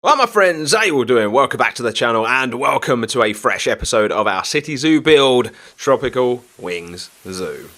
Well, my friends, how you all doing? Welcome back to the channel and welcome to a fresh episode of our City Zoo build, Tropical Wings Zoo.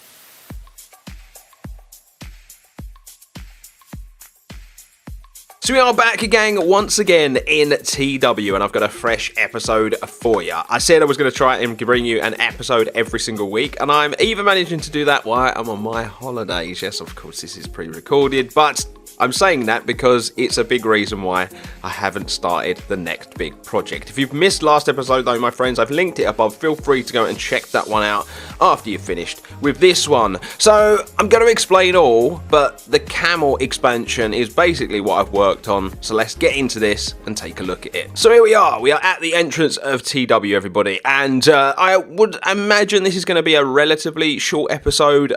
So we are back again, once again, in TW, and I've got a fresh episode for you. I said I was going to try and bring you an episode every single week, and I'm even managing to do that while I'm on my holidays. Yes, of course, this is pre-recorded, but I'm saying that because it's a big reason why I haven't started the next big project. If you've missed last episode though, my friends, I've linked it above. Feel free to go and check that one out after you've finished with this one. So I'm going to explain all, but the Camel expansion is basically what I've worked on. So let's get into this and take a look at it. So here we are. We are at the entrance of TW, everybody. And I would imagine this is going to be a relatively short episode.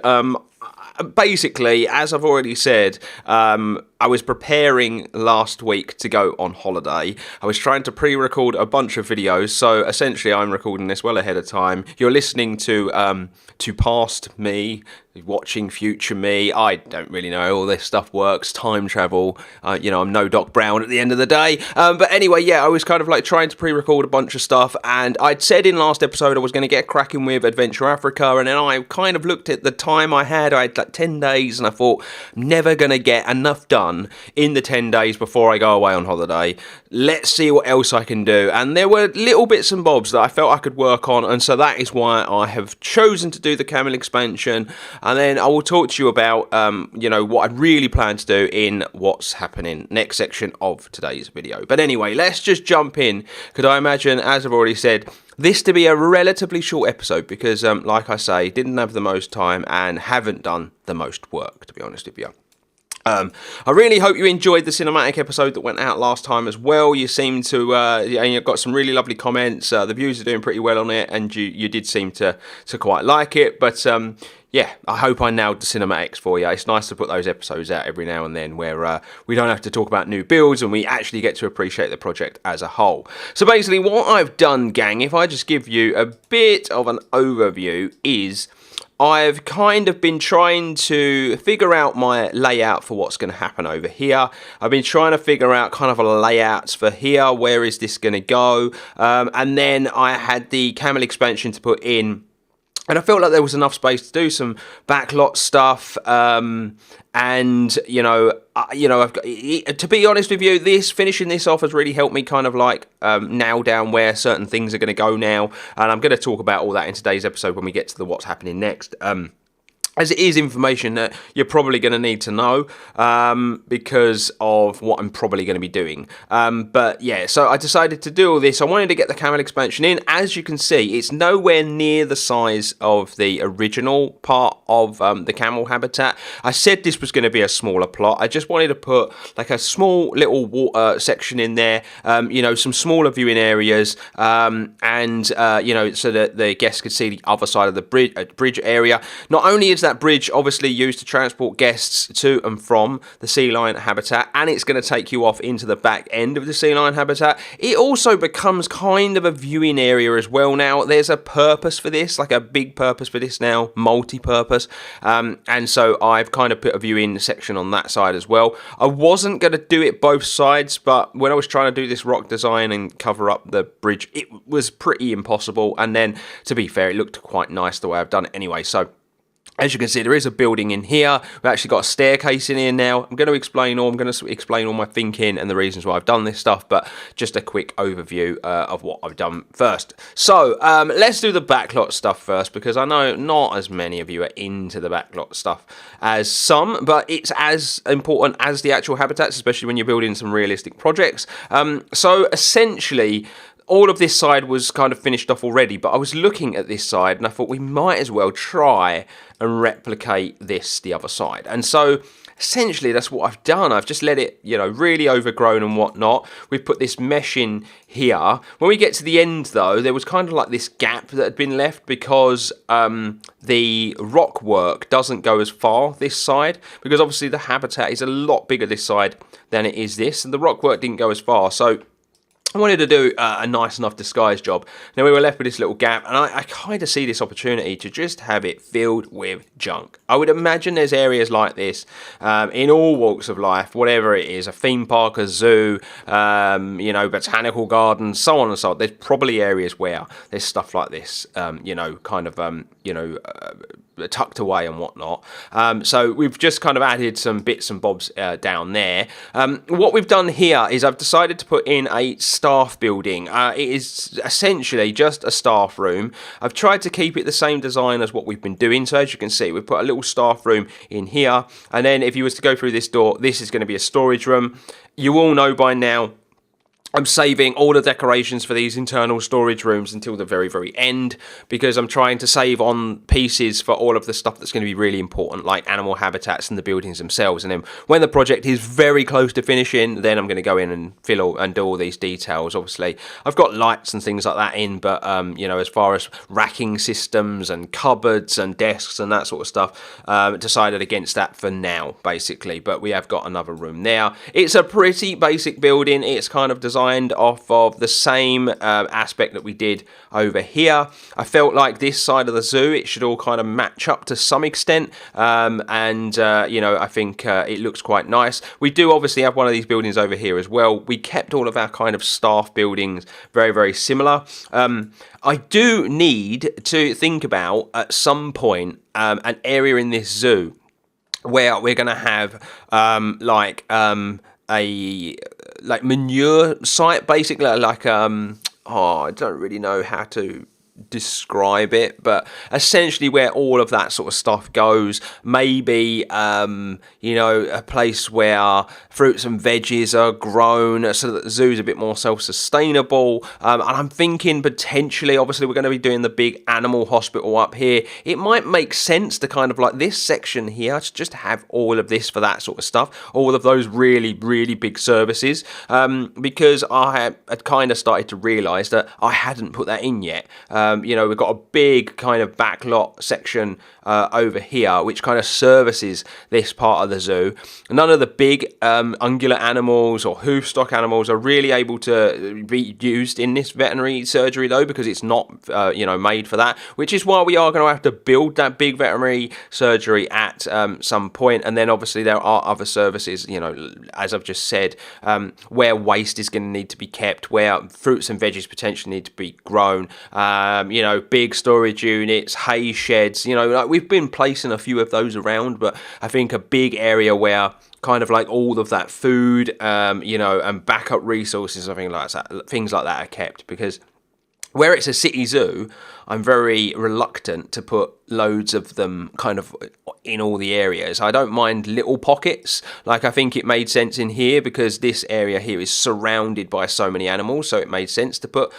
Basically, as I've already said, I was preparing last week to go on holiday. I was trying to pre-record a bunch of videos, so essentially I'm recording this well ahead of time. You're listening to past me, watching future me. I don't really know how all this stuff works, time travel, you know, I'm no Doc Brown at the end of the day. But anyway, yeah, I was kind of like trying to pre-record a bunch of stuff, and I'd said in last episode I was going to get cracking with Adventure Africa, and then I kind of looked at the time I had like 10 days, and I thought, never going to get enough done in the 10 days before I go away on holiday. Let's see what else I can do. And there were little bits and bobs that I felt I could work on, and so that is why I have chosen to do the Camel expansion. And then I will talk to you about you know, what I really plan to do in what's happening next section of today's video. But anyway, let's just jump in, because I imagine, as I've already said, this to be a relatively short episode because, like I say, didn't have the most time and haven't done the most work, to be honest with you. I really hope you enjoyed the cinematic episode that went out last time as well. You seem to, and you've got some really lovely comments. The views are doing pretty well on it, and you did seem to quite like it. But yeah, I hope I nailed the cinematics for you. It's nice to put those episodes out every now and then where we don't have to talk about new builds and we actually get to appreciate the project as a whole. So basically what I've done, gang, if I just give you a bit of an overview, is I've kind of been trying to figure out my layout for what's going to happen over here. I've been trying to figure out kind of a layouts for here. Where is this going to go? And then I had the Camel expansion to put in. And I felt like there was enough space to do some backlot stuff, and you know, I've got, to be honest with you, finishing this off has really helped me kind of like nail down where certain things are going to go now, and I'm going to talk about all that in today's episode when we get to the what's happening next. As it is information that you're probably going to need to know because of what I'm probably going to be doing. But yeah, so I decided to do all this. I wanted to get the Camel expansion in. As you can see, it's nowhere near the size of the original part of the camel habitat. I said this was going to be a smaller plot. I just wanted to put like a small little water section in there, you know, some smaller viewing areas, and, you know, so that the guests could see the other side of the bridge area. Not only is that bridge obviously used to transport guests to and from the sea lion habitat, and it's going to take you off into the back end of the sea lion habitat, it also becomes kind of a viewing area as well now. There's a purpose for this, like a big purpose for this now, multi-purpose, and so I've kind of put a viewing section on that side as well. I wasn't going to do it both sides, but when I was trying to do this rock design and cover up the bridge, it was pretty impossible, and then to be fair, it looked quite nice the way I've done it anyway. So as you can see, there is a building in here. We've actually got a staircase in here now. I'm going to explain all my thinking and the reasons why I've done this stuff, but just a quick overview of what I've done first. So let's do the backlot stuff first, because I know not as many of you are into the backlot stuff as some, but it's as important as the actual habitats, especially when you're building some realistic projects. So essentially, all of this side was kind of finished off already, but I was looking at this side and I thought we might as well try and replicate this the other side. And so essentially that's what I've done. I've just let it, you know, really overgrown and whatnot. We've put this mesh in here. When we get to the end though, there was kind of like this gap that had been left because the rock work doesn't go as far this side, because obviously the habitat is a lot bigger this side than it is this, and the rock work didn't go as far. So I wanted to do a nice enough disguise job. Now we were left with this little gap, and I kind of see this opportunity to just have it filled with junk. I would imagine there's areas like this in all walks of life, whatever it is, a theme park, a zoo, you know, botanical gardens, so on and so on. There's probably areas where there's stuff like this, you know, kind of, you know, tucked away and whatnot. So we've just kind of added some bits and bobs down there. What we've done here is I've decided to put in a staff building. It is essentially just a staff room. I've tried to keep it the same design as what we've been doing. So as you can see, we've put a little staff room in here. And then if you was to go through this door, this is going to be a storage room. You all know by now, I'm saving all the decorations for these internal storage rooms until the very, very end, because I'm trying to save on pieces for all of the stuff that's going to be really important, like animal habitats and the buildings themselves. And then when the project is very close to finishing, then I'm going to go in and fill and do all these details. Obviously, I've got lights and things like that in, but you know, as far as racking systems and cupboards and desks and that sort of stuff, decided against that for now, basically. But we have got another room there. It's a pretty basic building. It's kind of designed off of the same aspect that we did over here. I felt like this side of the zoo, it should all kind of match up to some extent, and you know, I think it looks quite nice. We do obviously have one of these buildings over here as well. We kept all of our kind of staff buildings very, very similar. I do need to think about at some point an area in this zoo where we're going to have a manure site, basically, like I don't really know how to describe it, but essentially where all of that sort of stuff goes. Maybe you know, a place where fruits and veggies are grown so that the zoo's a bit more self-sustainable, and I'm thinking potentially, obviously we're going to be doing the big animal hospital up here. It might make sense to kind of like this section here to just have all of this for that sort of stuff, all of those really, really big services, because I had kind of started to realise that I hadn't put that in yet. You know, we've got a big kind of backlot section over here, which kind of services this part of the zoo. None of the big ungulate animals or hoofstock animals are really able to be used in this veterinary surgery, though, because it's not, you know, made for that, which is why we are going to have to build that big veterinary surgery at some point. And then obviously there are other services, you know, as I've just said, where waste is going to need to be kept, where fruits and veggies potentially need to be grown, you know, big storage units, hay sheds, you know, like we've been placing a few of those around, but I think a big area where kind of like all of that food, you know, and backup resources, I think like that, things like that are kept, because where it's a city zoo, I'm very reluctant to put loads of them kind of in all the areas. I don't mind little pockets. Like, I think it made sense in here because this area here is surrounded by so many animals, so it made sense to put,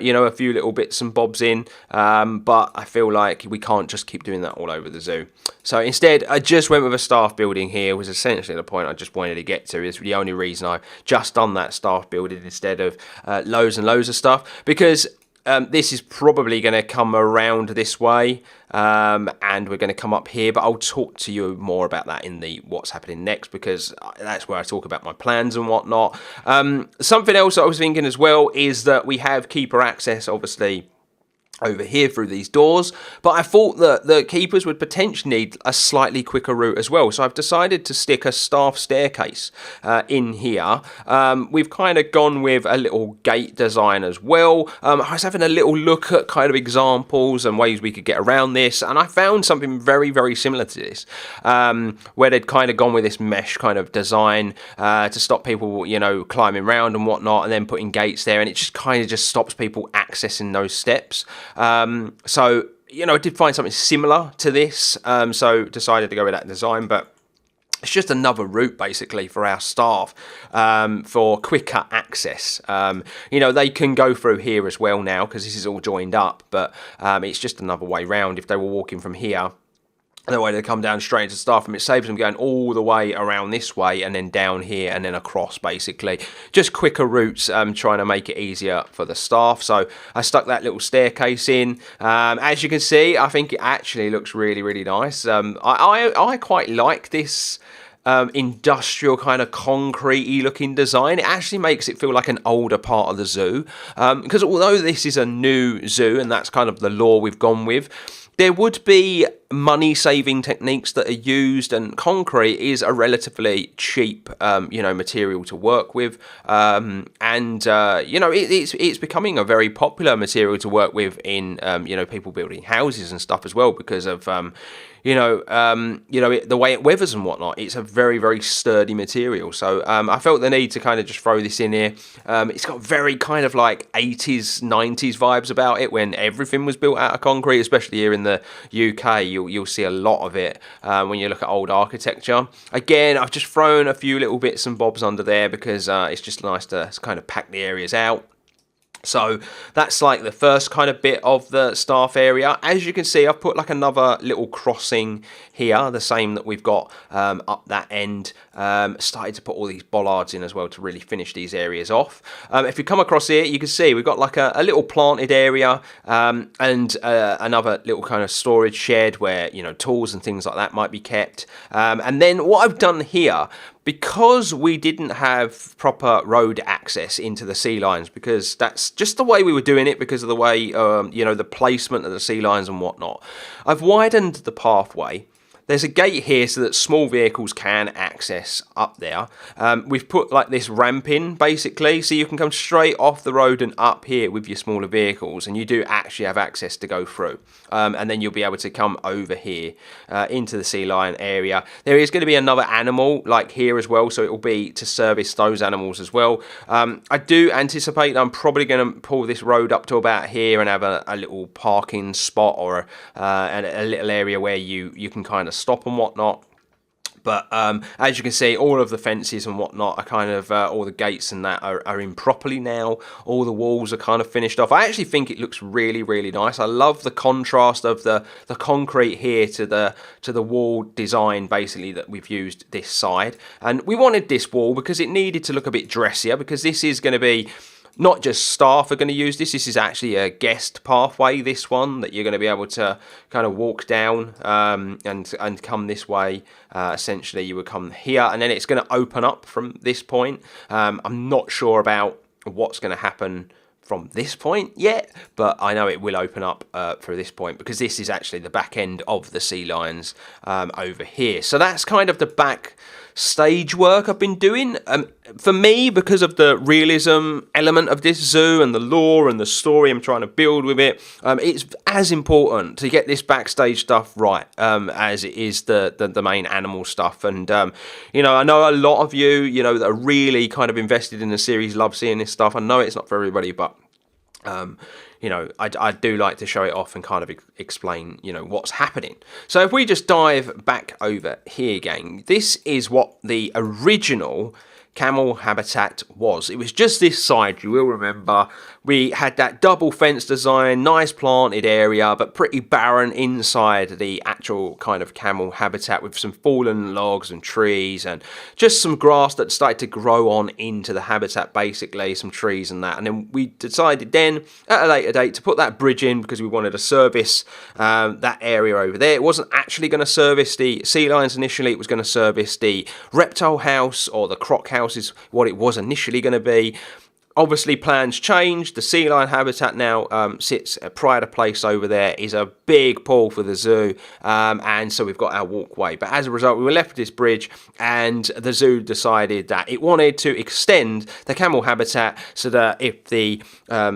you know, a few little bits and bobs in. But I feel like we can't just keep doing that all over the zoo. So instead, I just went with a staff building here. Was essentially the point I just wanted to get to. Is the only reason I've just done that staff building instead of loads and loads of stuff, because this is probably going to come around this way, and we're going to come up here, but I'll talk to you more about that in the what's happening next, because that's where I talk about my plans and whatnot. Something else I was thinking as well is that we have keeper access, obviously, over here through these doors, but I thought that the keepers would potentially need a slightly quicker route as well, so I've decided to stick a staff staircase in here. We've kind of gone with a little gate design as well. I was having a little look at kind of examples and ways we could get around this, and I found something very, very similar to this, where they'd kind of gone with this mesh kind of design to stop people, you know, climbing around and whatnot, and then putting gates there, and it just kind of just stops people accessing those steps. So, you know, I did find something similar to this, so decided to go with that design, but it's just another route, basically, for our staff, for quicker access. You know, they can go through here as well now, because this is all joined up, but it's just another way round. If they were walking from here, the way they come down straight into staff room, it saves them going all the way around this way and then down here and then across, basically. Just quicker routes, trying to make it easier for the staff. So I stuck that little staircase in. As you can see, I think it actually looks really, really nice. I quite like this industrial kind of concrete-y looking design. It actually makes it feel like an older part of the zoo, because although this is a new zoo and that's kind of the law we've gone with, there would be money-saving techniques that are used, and concrete is a relatively cheap, material to work with, it's becoming a very popular material to work with in, people building houses and stuff as well, because of the way it weathers and whatnot. It's a very, very sturdy material. So I felt the need to kind of just throw this in here. It's got very kind of like 80s, 90s vibes about it when everything was built out of concrete, especially here in the UK. You'll see a lot of it when you look at old architecture. Again, I've just thrown a few little bits and bobs under there because it's just nice to kind of pack the areas out. So that's like the first kind of bit of the staff area. As you can see, I've put like another little crossing here, the same that we've got up that end. Started to put all these bollards in as well to really finish these areas off. If you come across here, you can see we've got like a little planted area and another little kind of storage shed where, tools and things like that might be kept. And then what I've done here, because we didn't have proper road access into the sea lines, because that's just the way we were doing it, because of the way, the placement of the sea lines and whatnot, I've widened the pathway. There's a gate here so that small vehicles can access up there. We've put like this ramp in basically, so you can come straight off the road and up here with your smaller vehicles, and you do actually have access to go through. And then you'll be able to come over here into the sea lion area. There is going to be another animal like here as well, so it will be to service those animals as well. I do anticipate I'm probably going to pull this road up to about here and have a little parking spot or a little area where you can kind of stop and whatnot. But as you can see, all of the fences and whatnot are kind of, all the gates and that are in properly now. All the walls are kind of finished off. I actually think it looks really, really nice. I love the contrast of the concrete here to the wall design basically that we've used this side. And we wanted this wall because it needed to look a bit dressier, because this is going to be not just staff are going to use this. This is actually a guest pathway, this one, that you're going to be able to kind of walk down and come this way. Essentially, you would come here, and then it's going to open up from this point. I'm not sure about what's going to happen from this point yet, but I know it will open up for this point, because this is actually the back end of the sea lions over here. So that's kind of the back stage work I've been doing. For me, because of the realism element of this zoo and the lore and the story I'm trying to build with it, it's as important to get this backstage stuff right as it is the main animal stuff. And I know a lot of you, that are really kind of invested in the series love seeing this stuff. I know it's not for everybody, but I do like to show it off and kind of explain, what's happening. So if we just dive back over here, gang, this is what the original camel habitat was. It was just this side, you will remember. We had that double fence design, nice planted area, but pretty barren inside the actual kind of camel habitat, with some fallen logs and trees and just some grass that started to grow on into the habitat, basically, some trees and that. And then we decided then at a later date to put that bridge in, because we wanted to service that area over there. It wasn't actually going to service the sea lions initially, it was going to service the reptile house, or the croc house is what it was initially going to be. Obviously, plans changed. The sea lion habitat now sits a pride of place over there, is a big pull for the zoo, and so we've got our walkway. But as a result, we were left with this bridge, and the zoo decided that it wanted to extend the camel habitat so that if the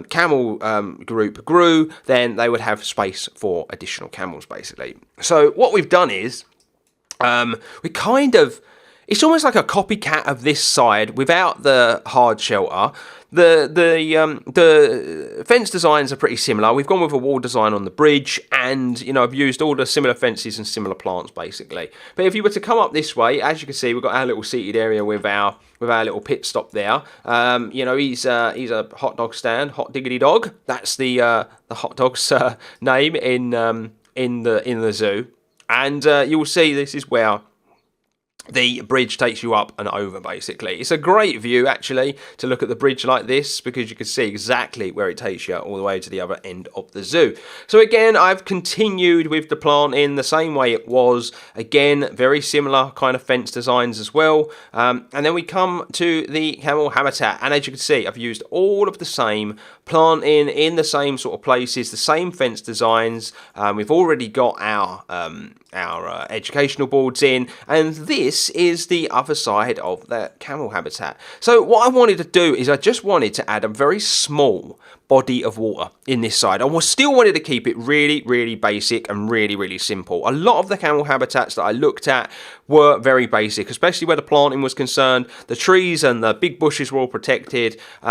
camel group grew, then they would have space for additional camels, basically. So what we've done is we kind of... It's almost like a copycat of this side without the hard shelter. The fence designs are pretty similar. We've gone with a wall design on the bridge, and I've used all the similar fences and similar plants basically. But if you were to come up this way, as you can see, we've got our little seated area with our little pit stop there. He's a hot dog stand, Hot Diggity Dog. That's the hot dog's name in the zoo, and you will see this is where the bridge takes you up and over, basically. It's a great view, actually, to look at the bridge like this, because you can see exactly where it takes you all the way to the other end of the zoo. So again, I've continued with the planting the same way it was. Again, very similar kind of fence designs as well. And then we come to the camel habitat, and as you can see, I've used all of the same planting in the same sort of places, the same fence designs. We've already got our educational boards in, and this is the other side of the camel habitat. So what I wanted to do is I just wanted to add a very small body of water in this side. I still wanted to keep it really, really basic and really, really simple. A lot of the camel habitats that I looked at were very basic, especially where the planting was concerned. The trees and the big bushes were all protected, you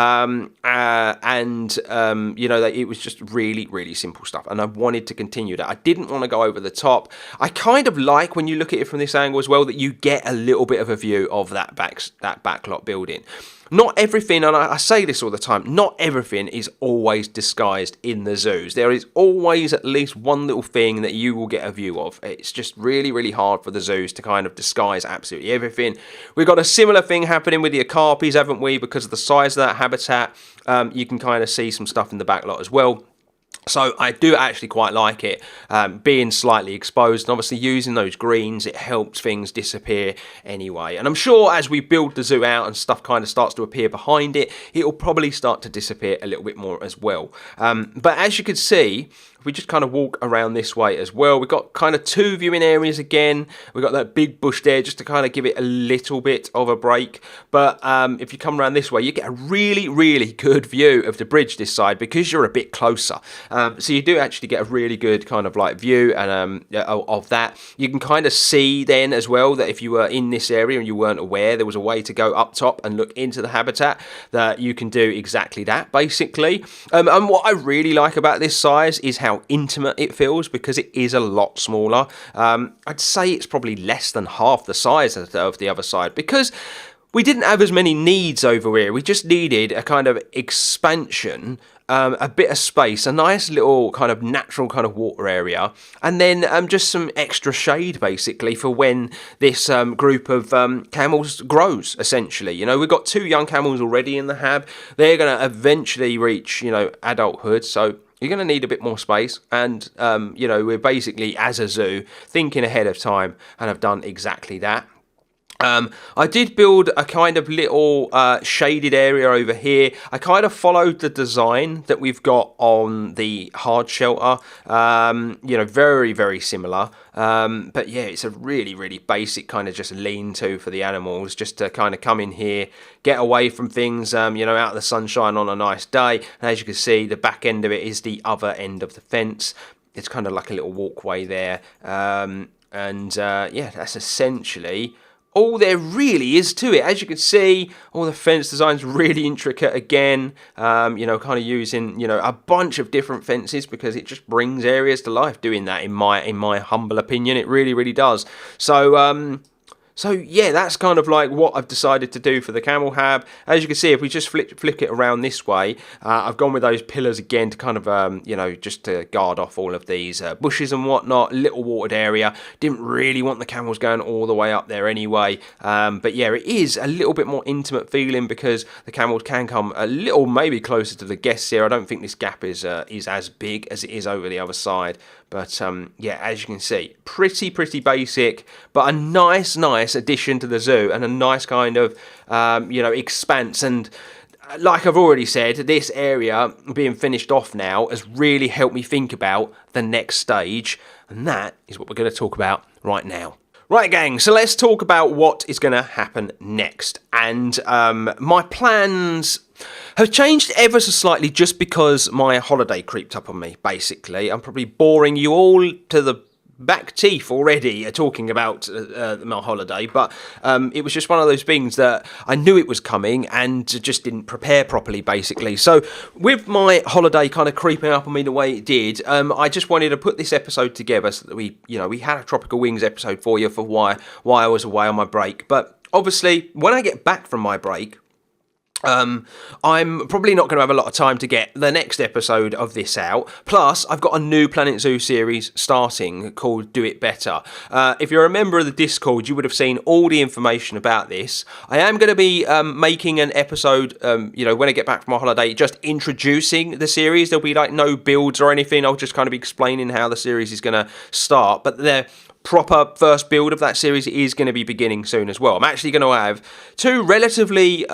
know, it was just really, really simple stuff, and I wanted to continue that. I didn't want to go over the top. I kind of like, when you look at it from this angle as well, that you get a little bit of a view of that backlot building. Not everything, and I say this all the time, not everything is always disguised in the zoos. There is always at least one little thing that you will get a view of. It's just really, really hard for the zoos to kind of disguise absolutely everything. We've got a similar thing happening with the okapis, haven't we? Because of the size of that habitat, you can kind of see some stuff in the backlot as well. So I do actually quite like it being slightly exposed, and obviously using those greens, it helps things disappear anyway. And I'm sure as we build the zoo out and stuff kind of starts to appear behind it, it'll probably start to disappear a little bit more as well. But as you can see, if we just kind of walk around this way as well, we've got kind of two viewing areas again. We've got that big bush there just to kind of give it a little bit of a break. But if you come around this way, you get a really, really good view of the bridge this side because you're a bit closer. So you do actually get a really good kind of like view and of that. You can kind of see then as well that if you were in this area and you weren't aware, there was a way to go up top and look into the habitat, that you can do exactly that basically. And what I really like about this size is how intimate it feels, because it is a lot smaller. I'd say it's probably less than half the size of the other side, because we didn't have as many needs over here. We just needed a kind of expansion, a bit of space, a nice little kind of natural kind of water area, and then just some extra shade basically for when this group of camels grows, essentially. You know, we've got 2 young camels already in the hab. They're going to eventually reach, you know, adulthood, so you're going to need a bit more space, and you know, we're basically, as a zoo, thinking ahead of time, and have done exactly that. I did build a kind of little shaded area over here. I kind of followed the design that we've got on the hard shelter, you know, very, very similar. But yeah, it's a really, really basic kind of just lean-to for the animals, just to kind of come in here, get away from things, you know, out of the sunshine on a nice day. And as you can see, the back end of it is the other end of the fence. It's kind of like a little walkway there. Yeah, that's essentially all there really is to it. As you can see, all the fence designs really intricate again, you know, kind of using, you know, a bunch of different fences, because it just brings areas to life doing that, in my humble opinion. It really, really does. So yeah, that's kind of like what I've decided to do for the camel hab. As you can see, if we just flick it around this way, I've gone with those pillars again to kind of, you know, just to guard off all of these bushes and whatnot. Little watered area. Didn't really want the camels going all the way up there anyway. But yeah, it is a little bit more intimate feeling, because the camels can come a little maybe closer to the guests here. I don't think this gap is as big as it is over the other side. But yeah, as you can see, pretty basic, but a nice addition to the zoo, and a nice kind of, you know, expanse. And like I've already said, this area being finished off now has really helped me think about the next stage, and that is what we're going to talk about right now. Right, gang, so let's talk about what is going to happen next. And my plans have changed ever so slightly, just because my holiday creeped up on me, basically. I'm probably boring you all to the back teeth already talking about my holiday, but it was just one of those things that I knew it was coming and just didn't prepare properly, basically. So with my holiday kind of creeping up on me the way it did, I just wanted to put this episode together so that we had a Tropical Wings episode for you for why I was away on my break. But obviously, when I get back from my break, I'm probably not going to have a lot of time to get the next episode of this out. Plus, I've got a new Planet Zoo series starting called Do It Better. If you're a member of the Discord, you would have seen all the information about this. I am going to be making an episode, when I get back from my holiday, just introducing the series. There'll be like no builds or anything. I'll just kind of be explaining how the series is going to start. But the proper first build of that series is going to be beginning soon as well. I'm actually going to have two relatively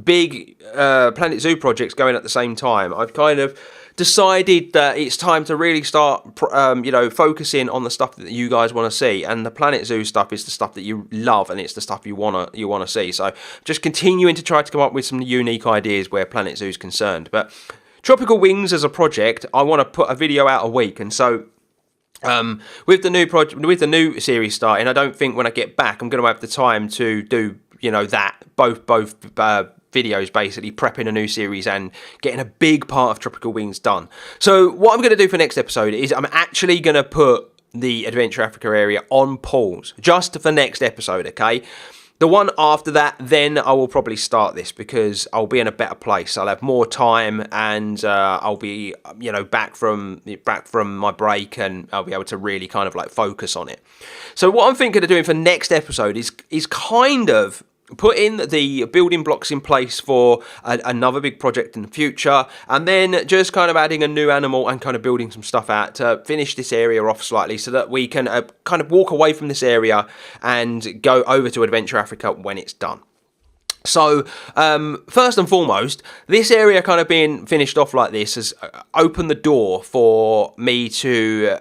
big Planet Zoo projects going at the same time. I've kind of decided that it's time to really start, focusing on the stuff that you guys want to see, and the Planet Zoo stuff is the stuff that you love, and it's the stuff you want to see. So just continuing to try to come up with some unique ideas where Planet Zoo is concerned. But Tropical Wings as a project, I want to put a video out a week, and so with the new project, with the new series starting, I don't think when I get back I'm going to have the time to do both videos, basically prepping a new series and getting a big part of Tropical Wings done. So what I'm going to do for next episode is I'm actually going to put the Adventure Africa area on pause just for next episode, okay? The one after that, then I will probably start this because I'll be in a better place. I'll have more time, and I'll be, back from my break, and I'll be able to really kind of like focus on it. So what I'm thinking of doing for next episode is kind of putting the building blocks in place for another big project in the future, and then just kind of adding a new animal and kind of building some stuff out to finish this area off slightly so that we can kind of walk away from this area and go over to Adventure Africa when it's done. So, first and foremost, this area kind of being finished off like this has opened the door for me to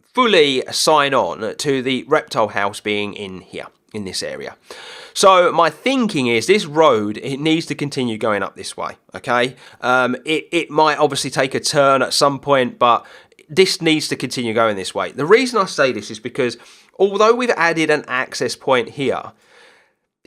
fully sign on to the reptile house being in here, in this area. So my thinking is this road, it needs to continue going up this way, okay? It might obviously take a turn at some point, but this needs to continue going this way. The reason I say this is because although we've added an access point here,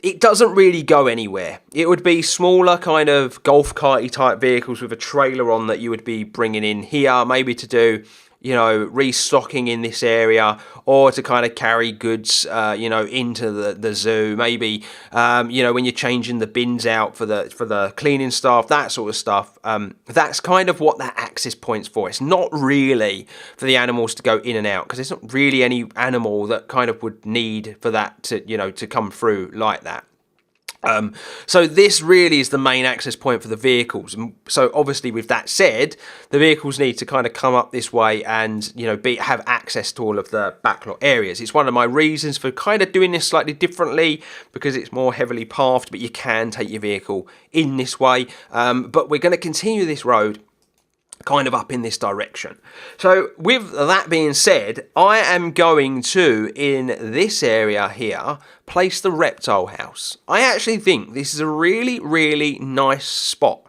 it doesn't really go anywhere. It would be smaller kind of golf carty type vehicles with a trailer on that you would be bringing in here, maybe to do restocking in this area, or to kind of carry goods, into the zoo. Maybe, when you're changing the bins out for the cleaning staff, that sort of stuff. That's kind of what that access point's for. It's not really for the animals to go in and out, because there's not really any animal that kind of would need for that to come through like that. So this really is the main access point for the vehicles. And so obviously with that said, the vehicles need to kind of come up this way and, have access to all of the backlot areas. It's one of my reasons for kind of doing this slightly differently, because it's more heavily pathed, but you can take your vehicle in this way. But we're going to continue this road kind of up in this direction. So with that being said, I am going to, in this area here, place the reptile house. I actually think this is a really, really nice spot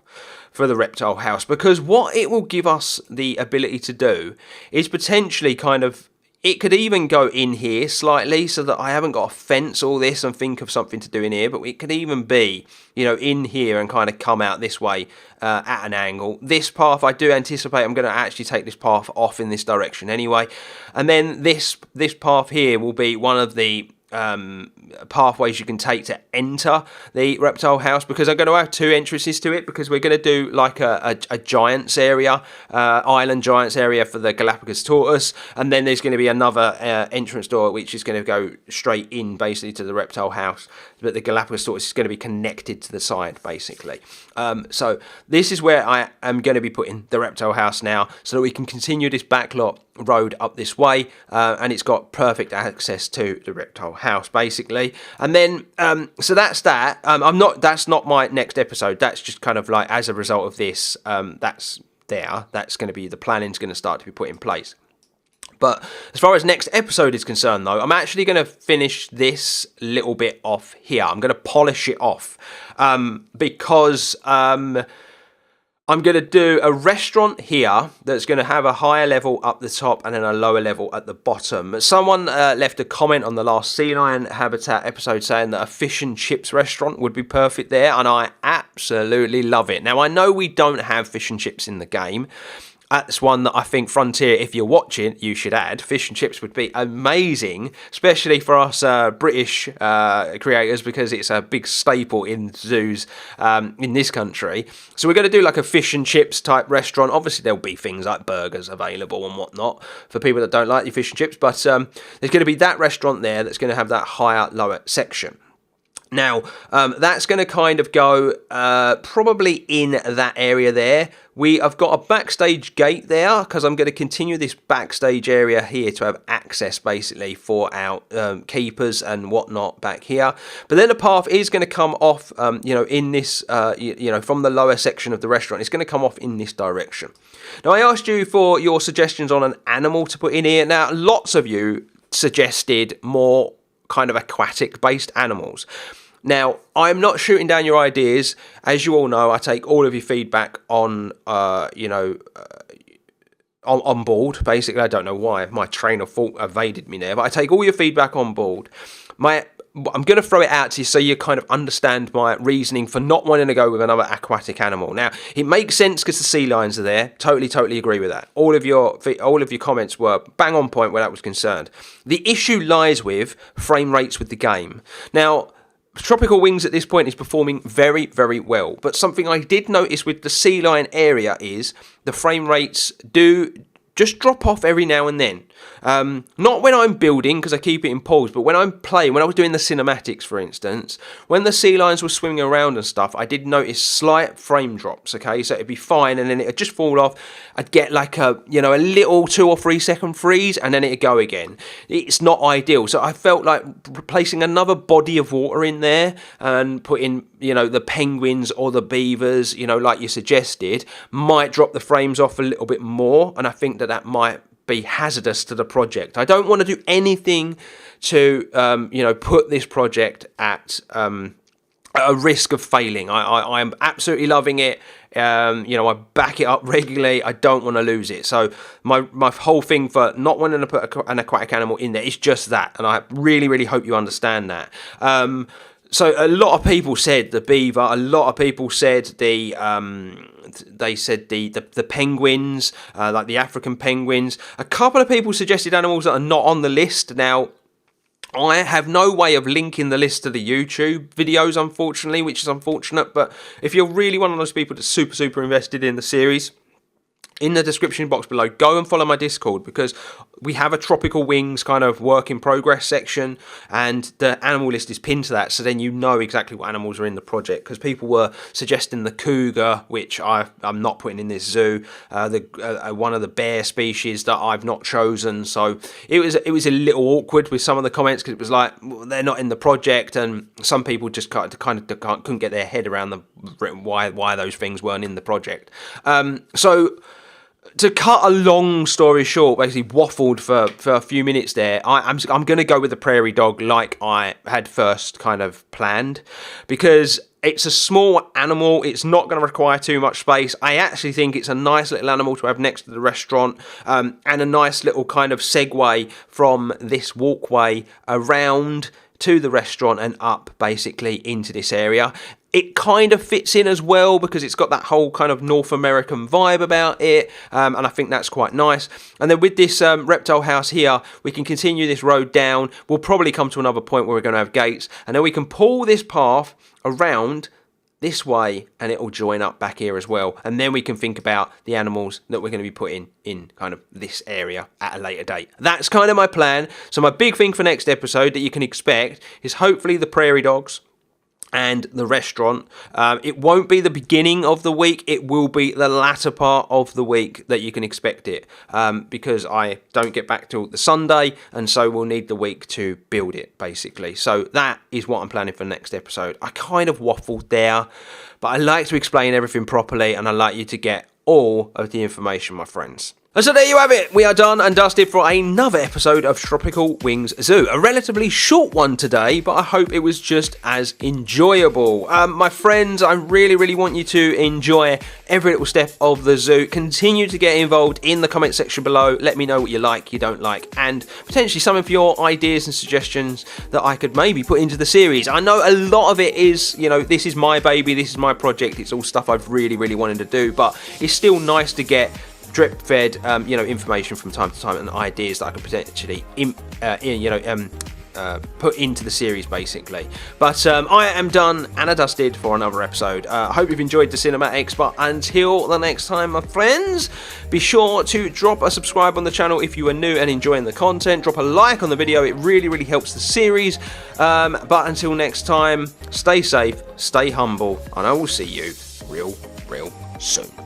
for the reptile house, because what it will give us the ability to do is potentially kind of, it could even go in here slightly so that I haven't got to fence all this and think of something to do in here, but it could even be, in here and kind of come out this way at an angle. This path, I do anticipate I'm going to actually take this path off in this direction anyway. And then this path here will be one of the pathways you can take to enter the reptile house, because I'm going to have two entrances to it, because we're going to do like a giants area, island giants area for the Galapagos tortoise, and then there's going to be another entrance door which is going to go straight in basically to the reptile house, but the Galapagos tortoise is going to be connected to the side basically. So this is where I am going to be putting the reptile house now, so that we can continue this backlot road up this way, and it's got perfect access to the reptile house basically. And then so that's that. That's not my next episode. That's just kind of like as a result of this. That's going to be, the planning's going to start to be put in place. But as far as next episode is concerned, though, I'm actually going to finish this little bit off here. I'm going to polish it off because I'm going to do a restaurant here that's going to have a higher level up the top and then a lower level at the bottom. Someone left a comment on the last Sea Lion Habitat episode saying that a fish and chips restaurant would be perfect there, and I absolutely love it. Now, I know we don't have fish and chips in the game, That's one that I think Frontier, if you're watching, you should add. Fish and chips would be amazing, especially for us British creators, because it's a big staple in zoos in this country. So we're going to do like a fish and chips type restaurant. Obviously, there'll be things like burgers available and whatnot for people that don't like your fish and chips. But there's going to be that restaurant there that's going to have that higher, lower section. Now, that's going to kind of go probably in that area there. We have got a backstage gate there because I'm going to continue this backstage area here to have access basically for our keepers and whatnot back here. But then the path is going to come off, in this, from the lower section of the restaurant. It's going to come off in this direction. Now, I asked you for your suggestions on an animal to put in here. Now, lots of you suggested more kind of aquatic based animals. Now, I'm not shooting down your ideas. As you all know, I take all of your feedback on board. Basically, I don't know why my train of thought evaded me there, but I take all your feedback on board. I'm going to throw it out to you so you kind of understand my reasoning for not wanting to go with another aquatic animal. Now, it makes sense because the sea lions are there. Totally agree with that. All of your comments were bang on point where that was concerned. The issue lies with frame rates with the game. Now, Tropical Wings at this point is performing very, very well. But something I did notice with the sea lion area is the frame rates do just drop off every now and then. Not when I'm building, because I keep it in pause, but when I'm playing, when I was doing the cinematics, for instance, when the sea lions were swimming around and stuff, I did notice slight frame drops, okay? So it'd be fine, and then it'd just fall off. I'd get like a little 2 or 3 second freeze, and then it'd go again. It's not ideal. So I felt like replacing another body of water in there and putting, the penguins or the beavers, like you suggested, might drop the frames off a little bit more, and I think that might be hazardous to the project. I don't want to do anything to, put this project at a risk of failing. I am absolutely loving it. I back it up regularly. I don't want to lose it. So my whole thing for not wanting to put an aquatic animal in there is just that, and I really, really hope you understand that. So a lot of people said the beaver. A lot of people said the penguins, like the African penguins. A couple of people suggested animals that are not on the list. Now, I have no way of linking the list to the YouTube videos, unfortunately, which is unfortunate. But if you're really one of those people that's super, super invested in the series, in the description box below, go and follow my Discord, because we have a Tropical Wings kind of work in progress section, and the animal list is pinned to that, so then you know exactly what animals are in the project. Because people were suggesting the cougar, which I'm not putting in this zoo, one of the bear species that I've not chosen. So it was a little awkward with some of the comments, because it was like, well, they're not in the project, and some people just couldn't get their head around why those things weren't in the project. So to cut a long story short, basically waffled for a few minutes there, I'm going to go with the prairie dog like I had first kind of planned, because it's a small animal. It's not going to require too much space. I actually think it's a nice little animal to have next to the restaurant, and a nice little kind of segue from this walkway around to the restaurant and up basically into this area. It kind of fits in as well because it's got that whole kind of North American vibe about it, and I think that's quite nice. And then with this reptile house here, we can continue this road down. We'll probably come to another point where we're going to have gates, and then we can pull this path around this way and it will join up back here as well. And then we can think about the animals that we're going to be putting in kind of this area at a later date. That's kind of my plan. So my big thing for next episode that you can expect is hopefully the prairie dogs and the restaurant. It won't be the beginning of the week. It will be the latter part of the week that you can expect it, because I don't get back till the Sunday, and so we'll need the week to build it, basically. So that is what I'm planning for next episode. I kind of waffled there, but I like to explain everything properly, and I like you to get all of the information, my friends. And so there you have it. We are done and dusted for another episode of Tropical Wings Zoo. A relatively short one today, but I hope it was just as enjoyable. My friends, I really, really want you to enjoy every little step of the zoo. Continue to get involved in the comment section below. Let me know what you like, you don't like, and potentially some of your ideas and suggestions that I could maybe put into the series. I know a lot of it is, this is my baby, this is my project. It's all stuff I've really, really wanted to do, but it's still nice to get drip fed, information from time to time and ideas that I can potentially, put into the series basically. But I am done and dusted for another episode. I hope you've enjoyed the cinematics, but until the next time, my friends, be sure to drop a subscribe on the channel if you are new and enjoying the content. Drop a like on the video, it really helps the series. But until next time, stay safe, stay humble, and I will see you real soon.